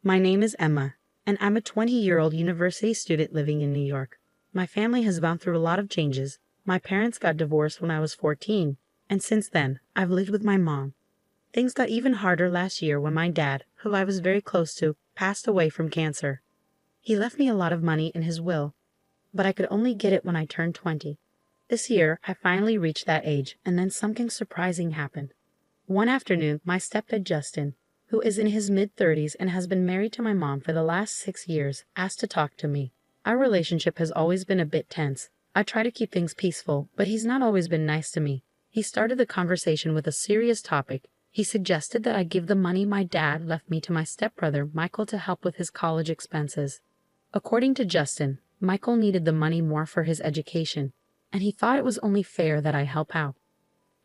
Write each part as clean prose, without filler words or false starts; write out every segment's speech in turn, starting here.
My name is Emma, and I'm a 20-year-old university student living in New York. My family has gone through a lot of changes. My parents got divorced when I was 14, and since then, I've lived with my mom. Things got even harder last year when my dad, who I was very close to, passed away from cancer. He left me a lot of money in his will, but I could only get it when I turned 20. This year, I finally reached that age, and then something surprising happened. One afternoon, my stepdad Justin, who is in his mid-30s and has been married to my mom for the last 6 years, asked to talk to me. Our relationship has always been a bit tense. I try to keep things peaceful, but he's not always been nice to me. He started the conversation with a serious topic. He suggested that I give the money my dad left me to my stepbrother, Michael, to help with his college expenses. According to Justin, Michael needed the money more for his education, and he thought it was only fair that I help out.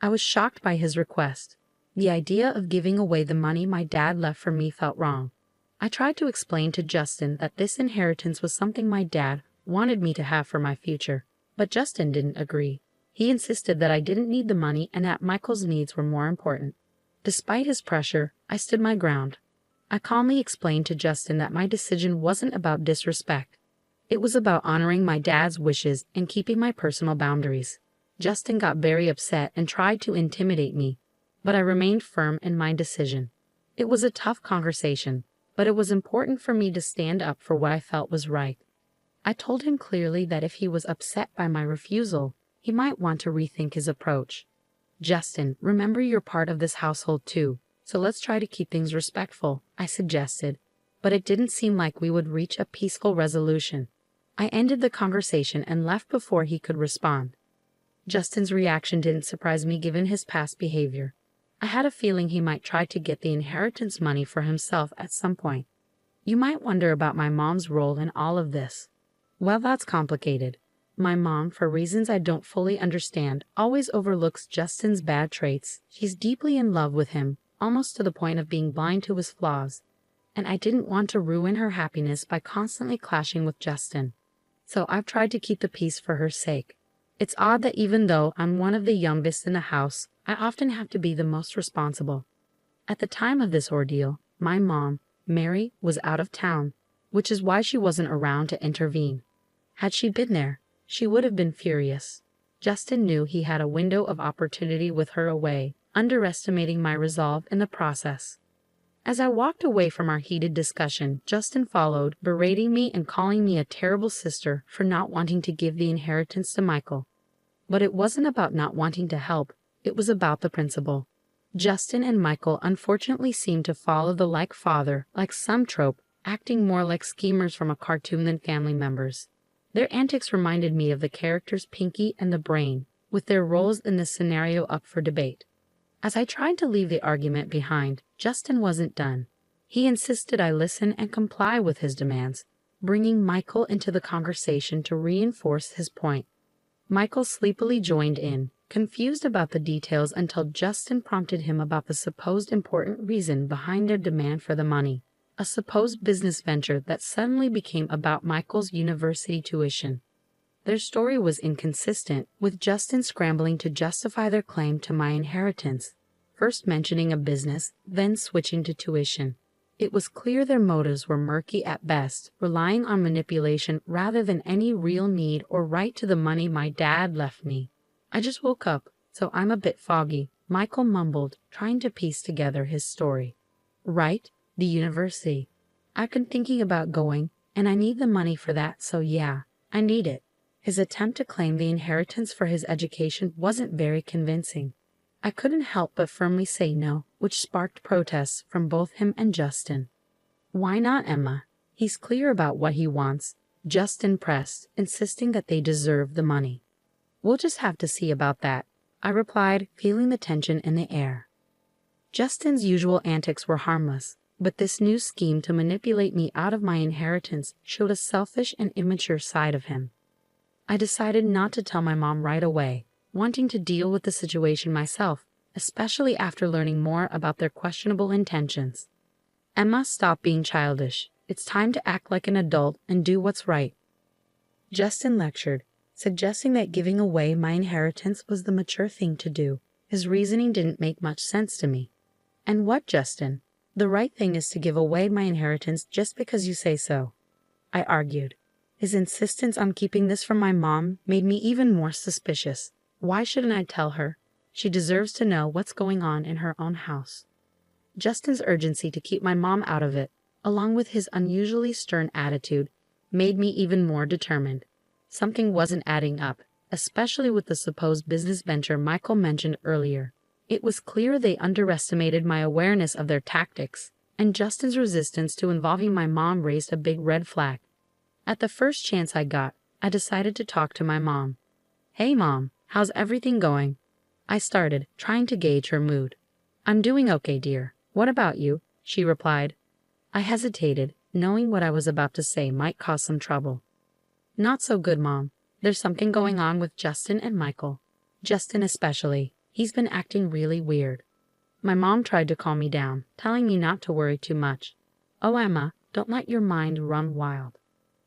I was shocked by his request. The idea of giving away the money my dad left for me felt wrong. I tried to explain to Justin that this inheritance was something my dad wanted me to have for my future, but Justin didn't agree. He insisted that I didn't need the money and that Michael's needs were more important. Despite his pressure, I stood my ground. I calmly explained to Justin that my decision wasn't about disrespect. It was about honoring my dad's wishes and keeping my personal boundaries. Justin got very upset and tried to intimidate me, but I remained firm in my decision. It was a tough conversation, but it was important for me to stand up for what I felt was right. I told him clearly that if he was upset by my refusal, he might want to rethink his approach. Justin, remember you're part of this household too, so let's try to keep things respectful, I suggested, but it didn't seem like we would reach a peaceful resolution. I ended the conversation and left before he could respond. Justin's reaction didn't surprise me given his past behavior. I had a feeling he might try to get the inheritance money for himself at some point. You might wonder about my mom's role in all of this. Well, that's complicated. My mom, for reasons I don't fully understand, always overlooks Justin's bad traits. She's deeply in love with him, almost to the point of being blind to his flaws. And I didn't want to ruin her happiness by constantly clashing with Justin. So I've tried to keep the peace for her sake. It's odd that even though I'm one of the youngest in the house, I often have to be the most responsible. At the time of this ordeal, my mom, Mary, was out of town, which is why she wasn't around to intervene. Had she been there, she would have been furious. Justin knew he had a window of opportunity with her away, underestimating my resolve in the process. As I walked away from our heated discussion, Justin followed, berating me and calling me a terrible sister for not wanting to give the inheritance to Michael. But it wasn't about not wanting to help, it was about the principle. Justin and Michael unfortunately seemed to follow the like father, like some trope, acting more like schemers from a cartoon than family members. Their antics reminded me of the characters Pinky and the Brain, with their roles in this scenario up for debate. As I tried to leave the argument behind, Justin wasn't done. He insisted I listen and comply with his demands, bringing Michael into the conversation to reinforce his point. Michael sleepily joined in, confused about the details until Justin prompted him about the supposed important reason behind their demand for the money, a supposed business venture that suddenly became about Michael's university tuition. Their story was inconsistent, with Justin scrambling to justify their claim to my inheritance, first mentioning a business, then switching to tuition. It was clear their motives were murky at best, relying on manipulation rather than any real need or right to the money my dad left me. I just woke up, so I'm a bit foggy, Michael mumbled, trying to piece together his story. Right, the university. I've been thinking about going, and I need the money for that, so yeah, I need it. His attempt to claim the inheritance for his education wasn't very convincing. I couldn't help but firmly say no, which sparked protests from both him and Justin. Why not, Emma? He's clear about what he wants, Justin pressed, insisting that they deserve the money. We'll just have to see about that, I replied, feeling the tension in the air. Justin's usual antics were harmless, but this new scheme to manipulate me out of my inheritance showed a selfish and immature side of him. I decided not to tell my mom right away, wanting to deal with the situation myself, especially after learning more about their questionable intentions. Emma, stop being childish. It's time to act like an adult and do what's right. Justin lectured, suggesting that giving away my inheritance was the mature thing to do. His reasoning didn't make much sense to me. And what, Justin? The right thing is to give away my inheritance just because you say so, I argued. His insistence on keeping this from my mom made me even more suspicious. Why shouldn't I tell her? She deserves to know what's going on in her own house. Justin's urgency to keep my mom out of it, along with his unusually stern attitude, made me even more determined. Something wasn't adding up, especially with the supposed business venture Michael mentioned earlier. It was clear they underestimated my awareness of their tactics, and Justin's resistance to involving my mom raised a big red flag. At the first chance I got, I decided to talk to my mom. "Hey Mom, how's everything going?" I started, trying to gauge her mood. "I'm doing okay, dear. What about you?" she replied. I hesitated, knowing what I was about to say might cause some trouble. "Not so good, Mom. There's something going on with Justin and Michael. Justin especially. He's been acting really weird." My mom tried to calm me down, telling me not to worry too much. "Oh, Emma, don't let your mind run wild."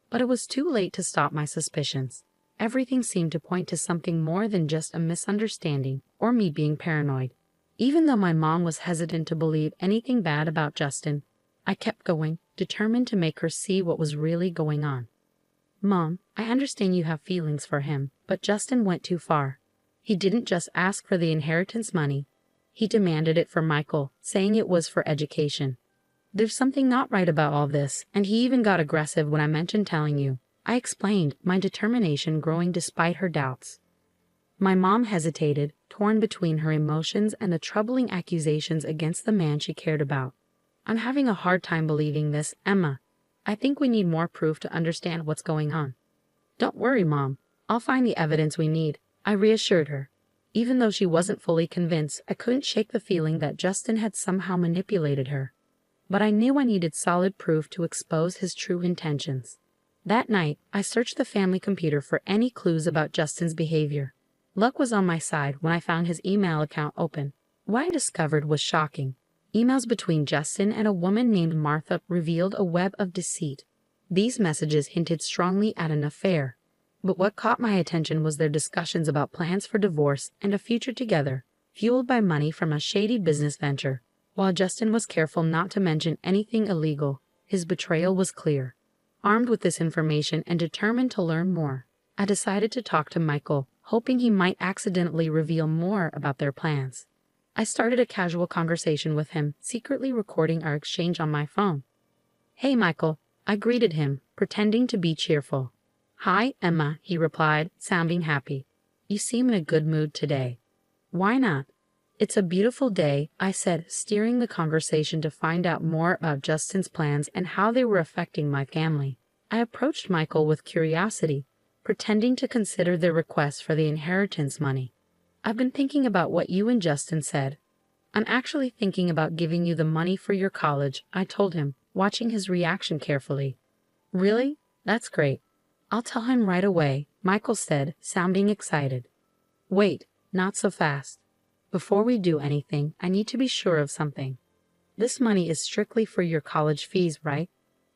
But it was too late to stop my suspicions. Everything seemed to point to something more than just a misunderstanding or me being paranoid. Even though my mom was hesitant to believe anything bad about Justin, I kept going, determined to make her see what was really going on. "Mom, I understand you have feelings for him, but Justin went too far. He didn't just ask for the inheritance money. He demanded it for Michael, saying it was for education. There's something not right about all this, and he even got aggressive when I mentioned telling you," I explained, my determination growing despite her doubts. My mom hesitated, torn between her emotions and the troubling accusations against the man she cared about. "I'm having a hard time believing this, Emma. I think we need more proof to understand what's going on." "Don't worry, Mom. I'll find the evidence we need," I reassured her. Even though she wasn't fully convinced, I couldn't shake the feeling that Justin had somehow manipulated her. But I knew I needed solid proof to expose his true intentions. That night, I searched the family computer for any clues about Justin's behavior. Luck was on my side when I found his email account open. What I discovered was shocking. Emails between Justin and a woman named Martha revealed a web of deceit. These messages hinted strongly at an affair. But what caught my attention was their discussions about plans for divorce and a future together, fueled by money from a shady business venture. While Justin was careful not to mention anything illegal, his betrayal was clear. Armed with this information and determined to learn more, I decided to talk to Michael, hoping he might accidentally reveal more about their plans. I started a casual conversation with him, secretly recording our exchange on my phone. "Hey, Michael," I greeted him, pretending to be cheerful. "Hi, Emma," he replied, sounding happy. "You seem in a good mood today." "Why not?" "It's a beautiful day," I said, steering the conversation to find out more about Justin's plans and how they were affecting my family. I approached Michael with curiosity, pretending to consider their request for the inheritance money. "I've been thinking about what you and Justin said. I'm actually thinking about giving you the money for your college," I told him, watching his reaction carefully. "Really? That's great. I'll tell him right away," Michael said, sounding excited. "Wait, not so fast. Before we do anything, I need to be sure of something. This money is strictly for your college fees, right?"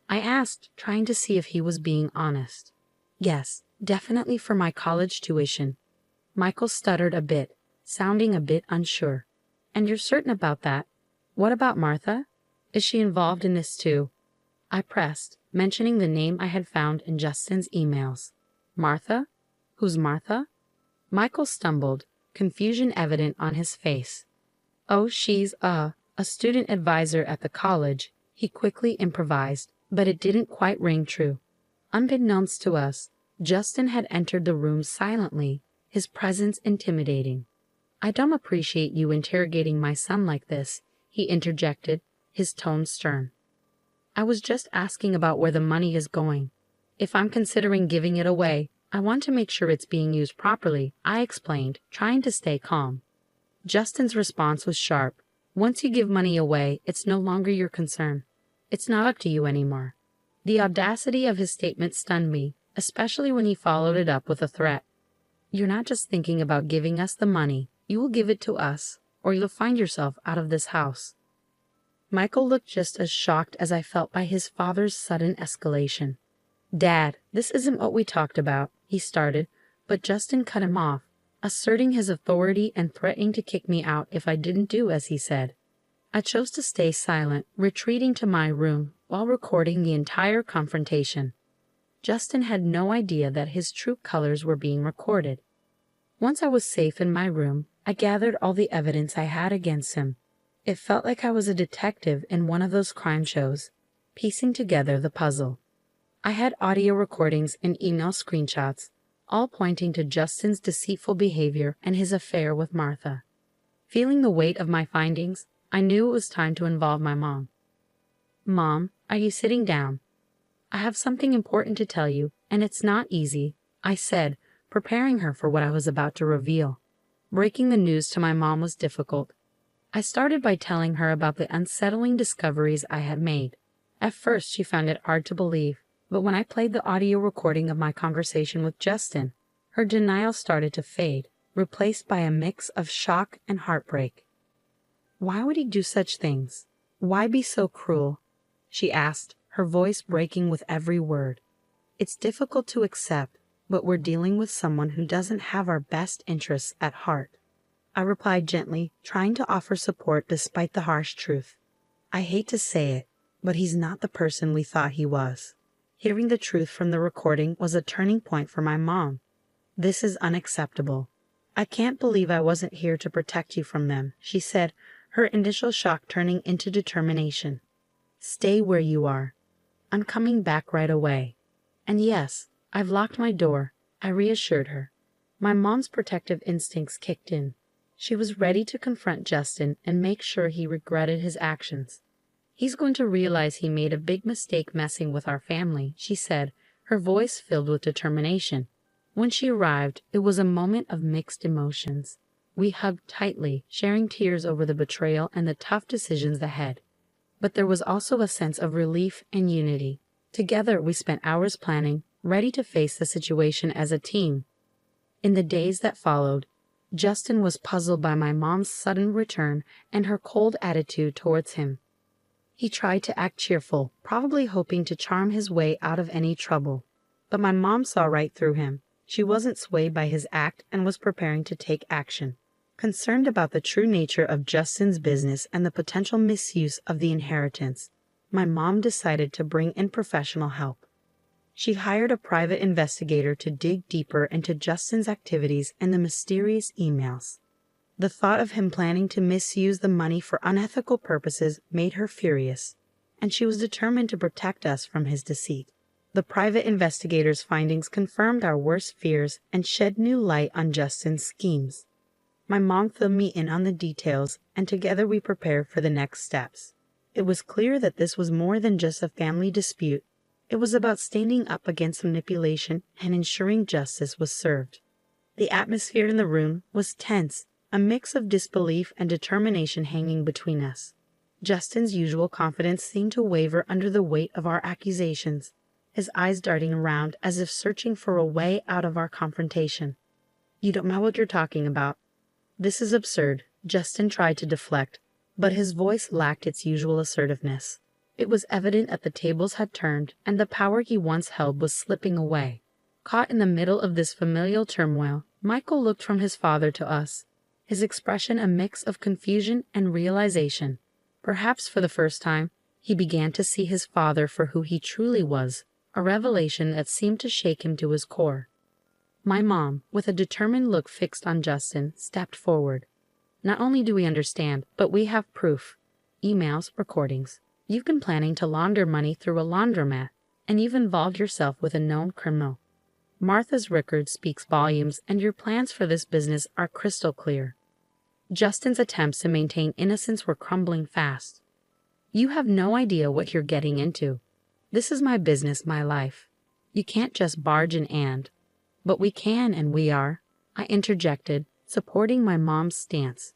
I asked, trying to see if he was being honest. "Yes, definitely for my college tuition." Michael stuttered a bit, sounding a bit unsure. "And you're certain about that? What about Martha? Is she involved in this too?" I pressed, mentioning the name I had found in Justin's emails. "Martha? Who's Martha?" Michael stumbled, confusion evident on his face. "Oh, she's a student advisor at the college," he quickly improvised, but it didn't quite ring true. Unbeknownst to us, Justin had entered the room silently, his presence intimidating. "I don't appreciate you interrogating my son like this," he interjected, his tone stern. "I was just asking about where the money is going. If I'm considering giving it away, I want to make sure it's being used properly," I explained, trying to stay calm. Justin's response was sharp. "Once you give money away, it's no longer your concern. It's not up to you anymore." The audacity of his statement stunned me, especially when he followed it up with a threat. "You're not just thinking about giving us the money, you will give it to us, or you'll find yourself out of this house." Michael looked just as shocked as I felt by his father's sudden escalation. "Dad, this isn't what we talked about," he started, but Justin cut him off, asserting his authority and threatening to kick me out if I didn't do as he said. I chose to stay silent, retreating to my room while recording the entire confrontation. Justin had no idea that his true colors were being recorded. Once I was safe in my room, I gathered all the evidence I had against him. It felt like I was a detective in one of those crime shows, piecing together the puzzle. I had audio recordings and email screenshots, all pointing to Justin's deceitful behavior and his affair with Martha. Feeling the weight of my findings, I knew it was time to involve my mom. "Mom, are you sitting down? I have something important to tell you, and it's not easy," I said, preparing her for what I was about to reveal. Breaking the news to my mom was difficult. I started by telling her about the unsettling discoveries I had made. At first, she found it hard to believe, but when I played the audio recording of my conversation with Justin, her denial started to fade, replaced by a mix of shock and heartbreak. "Why would he do such things? Why be so cruel?" she asked, her voice breaking with every word. "It's difficult to accept, but we're dealing with someone who doesn't have our best interests at heart," I replied gently, trying to offer support despite the harsh truth. "I hate to say it, but he's not the person we thought he was." Hearing the truth from the recording was a turning point for my mom. "This is unacceptable. I can't believe I wasn't here to protect you from them," she said, her initial shock turning into determination. "Stay where you are. I'm coming back right away. And yes, I've locked my door," I reassured her. My mom's protective instincts kicked in. She was ready to confront Justin and make sure he regretted his actions. "He's going to realize he made a big mistake messing with our family," she said, her voice filled with determination. When she arrived, it was a moment of mixed emotions. We hugged tightly, sharing tears over the betrayal and the tough decisions ahead. But there was also a sense of relief and unity. Together, we spent hours planning, ready to face the situation as a team. In the days that followed, Justin was puzzled by my mom's sudden return and her cold attitude towards him. He tried to act cheerful, probably hoping to charm his way out of any trouble. But my mom saw right through him. She wasn't swayed by his act and was preparing to take action. Concerned about the true nature of Justin's business and the potential misuse of the inheritance, my mom decided to bring in professional help. She hired a private investigator to dig deeper into Justin's activities and the mysterious emails. The thought of him planning to misuse the money for unethical purposes made her furious, and she was determined to protect us from his deceit. The private investigator's findings confirmed our worst fears and shed new light on Justin's schemes. My mom filled me in on the details, and together we prepared for the next steps. It was clear that this was more than just a family dispute. It was about standing up against manipulation and ensuring justice was served. The atmosphere in the room was tense, a mix of disbelief and determination hanging between us. Justin's usual confidence seemed to waver under the weight of our accusations, his eyes darting around as if searching for a way out of our confrontation. "You don't know what you're talking about. This is absurd," Justin tried to deflect, but his voice lacked its usual assertiveness. It was evident that the tables had turned and the power he once held was slipping away. Caught in the middle of this familial turmoil, Michael looked from his father to us, his expression a mix of confusion and realization. Perhaps for the first time, he began to see his father for who he truly was, a revelation that seemed to shake him to his core. My mom, with a determined look fixed on Justin, stepped forward. "Not only do we understand, but we have proof. Emails, recordings. You've been planning to launder money through a laundromat, and you've involved yourself with a known criminal. Martha's record speaks volumes, and your plans for this business are crystal clear." Justin's attempts to maintain innocence were crumbling fast. "You have no idea what you're getting into. This is my business, my life. You can't just barge in and—" "But we can and we are," I interjected, supporting my mom's stance.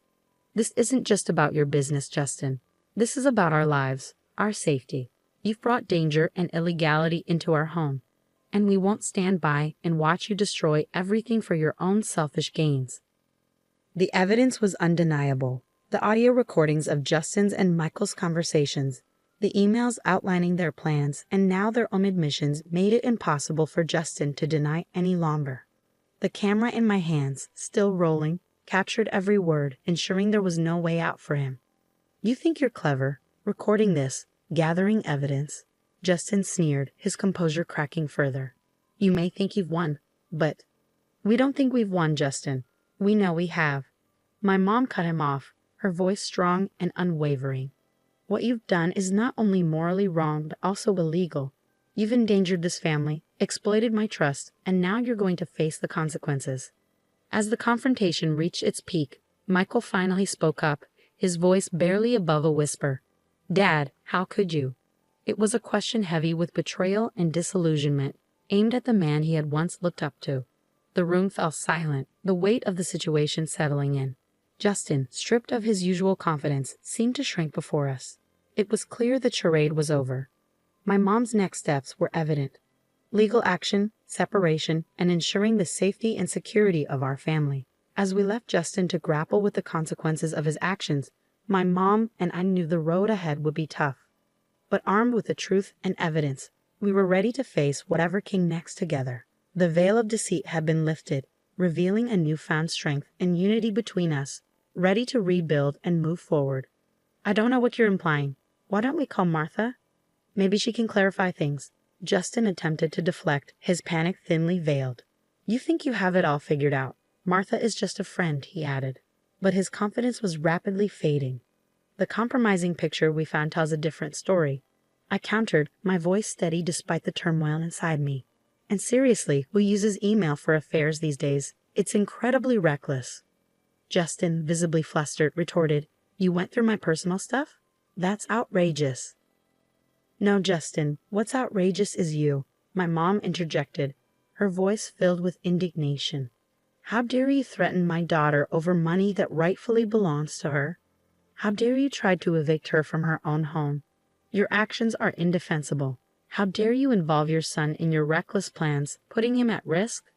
"This isn't just about your business, Justin. This is about our lives, our safety. You've brought danger and illegality into our home, and we won't stand by and watch you destroy everything for your own selfish gains." The evidence was undeniable. The audio recordings of Justin's and Michael's conversations, the emails outlining their plans, and now their own admissions made it impossible for Justin to deny any longer. The camera in my hands, still rolling, captured every word, ensuring there was no way out for him. You think you're clever, recording this, gathering evidence. Justin sneered, his composure cracking further. You may think you've won, but we don't think we've won, Justin. We know we have. My mom cut him off, her voice strong and unwavering. What you've done is not only morally wrong, but also illegal. You've endangered this family, exploited my trust, and now you're going to face the consequences. As the confrontation reached its peak, Michael finally spoke up, his voice barely above a whisper. Dad, how could you? It was a question heavy with betrayal and disillusionment, aimed at the man he had once looked up to. The room fell silent, the weight of the situation settling in. Justin, stripped of his usual confidence, seemed to shrink before us. It was clear the charade was over. My mom's next steps were evident. Legal action, separation, and ensuring the safety and security of our family. As we left Justin to grapple with the consequences of his actions, my mom and I knew the road ahead would be tough. But armed with the truth and evidence, we were ready to face whatever came next together. The veil of deceit had been lifted, revealing a newfound strength and unity between us, ready to rebuild and move forward. I don't know what you're implying. Why don't we call Martha? Maybe she can clarify things. Justin attempted to deflect, his panic thinly veiled. You think you have it all figured out. Martha is just a friend, he added. But his confidence was rapidly fading. The compromising picture we found tells a different story. I countered, my voice steady despite the turmoil inside me. And seriously, who uses email for affairs these days? It's incredibly reckless. Justin, visibly flustered, retorted, You went through my personal stuff? That's outrageous. No, Justin, what's outrageous is you, my mom interjected, her voice filled with indignation. How dare you threaten my daughter over money that rightfully belongs to her? How dare you try to evict her from her own home? Your actions are indefensible. How dare you involve your son in your reckless plans, putting him at risk?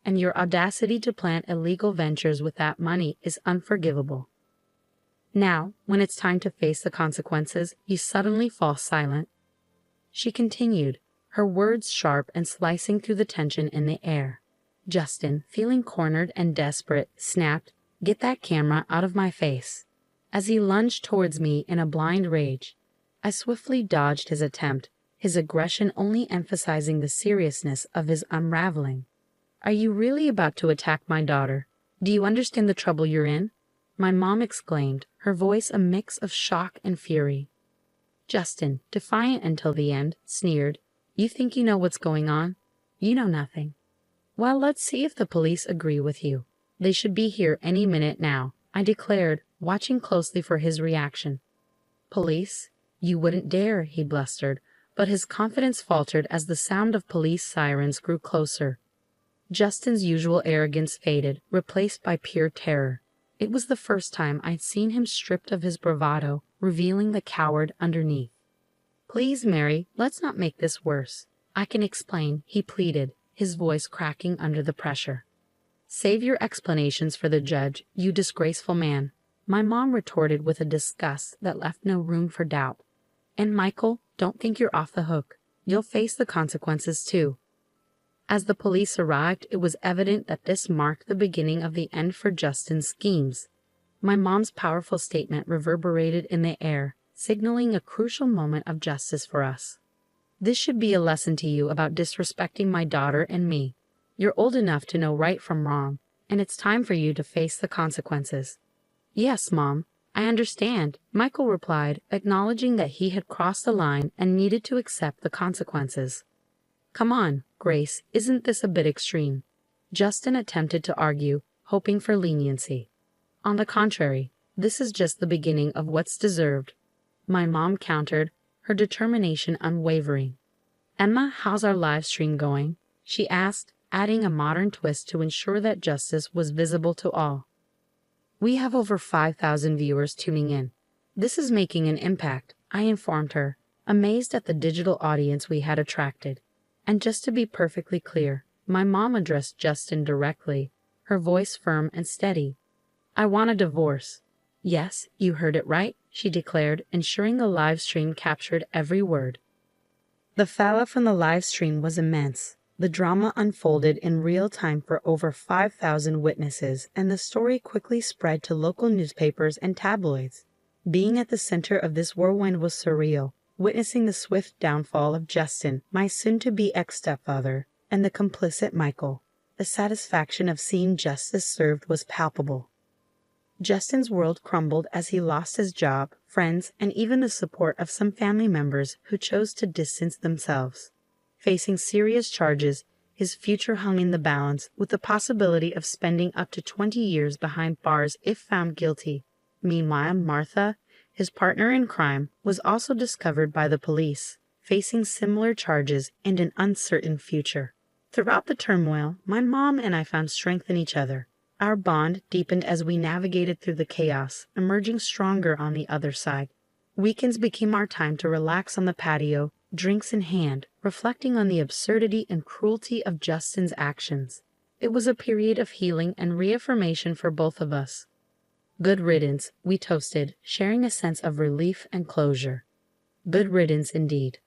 And your audacity to plan illegal ventures with that money is unforgivable. Now, when it's time to face the consequences, you suddenly fall silent. She continued, her words sharp and slicing through the tension in the air. Justin, feeling cornered and desperate, snapped, Get that camera out of my face. As he lunged towards me in a blind rage, I swiftly dodged his attempt, his aggression only emphasizing the seriousness of his unraveling. Are you really about to attack my daughter? Do you understand the trouble you're in? My mom exclaimed, her voice a mix of shock and fury. Justin, defiant until the end, sneered, You think you know what's going on? You know nothing. Well, let's see if the police agree with you. They should be here any minute now, I declared, watching closely for his reaction. Police? You wouldn't dare, he blustered, but his confidence faltered as the sound of police sirens grew closer. Justin's usual arrogance faded, replaced by pure terror. It was the first time I'd seen him stripped of his bravado, revealing the coward underneath. Please, Mary, let's not make this worse. I can explain, he pleaded, his voice cracking under the pressure. Save your explanations for the judge, you disgraceful man, my mom retorted with a disgust that left no room for doubt. And Michael, don't think you're off the hook. You'll face the consequences too. As the police arrived, it was evident that this marked the beginning of the end for Justin's schemes. My mom's powerful statement reverberated in the air, signaling a crucial moment of justice for us. This should be a lesson to you about disrespecting my daughter and me. You're old enough to know right from wrong, and it's time for you to face the consequences. Yes, Mom, I understand, Michael replied, acknowledging that he had crossed the line and needed to accept the consequences. Come on, Grace, isn't this a bit extreme? Justin attempted to argue, hoping for leniency. On the contrary, this is just the beginning of what's deserved. My mom countered, her determination unwavering. Emma, how's our live stream going? She asked, adding a modern twist to ensure that justice was visible to all. We have over 5,000 viewers tuning in. This is making an impact, I informed her, amazed at the digital audience we had attracted. And just to be perfectly clear, my mom addressed Justin directly, her voice firm and steady. I want a divorce. Yes, you heard it right, she declared, ensuring the live stream captured every word. The fallout from the live stream was immense. The drama unfolded in real time for over 5,000 witnesses, and the story quickly spread to local newspapers and tabloids. Being at the center of this whirlwind was surreal, witnessing the swift downfall of Justin, my soon-to-be ex-stepfather, and the complicit Michael. The satisfaction of seeing justice served was palpable. Justin's world crumbled as he lost his job, friends, and even the support of some family members who chose to distance themselves. Facing serious charges, his future hung in the balance, with the possibility of spending up to 20 years behind bars if found guilty. Meanwhile, Martha, his partner in crime, was also discovered by the police, facing similar charges and an uncertain future. Throughout the turmoil, my mom and I found strength in each other. Our bond deepened as we navigated through the chaos, emerging stronger on the other side. Weekends became our time to relax on the patio, drinks in hand, reflecting on the absurdity and cruelty of Justin's actions. It was a period of healing and reaffirmation for both of us. Good riddance, we toasted, sharing a sense of relief and closure. Good riddance indeed.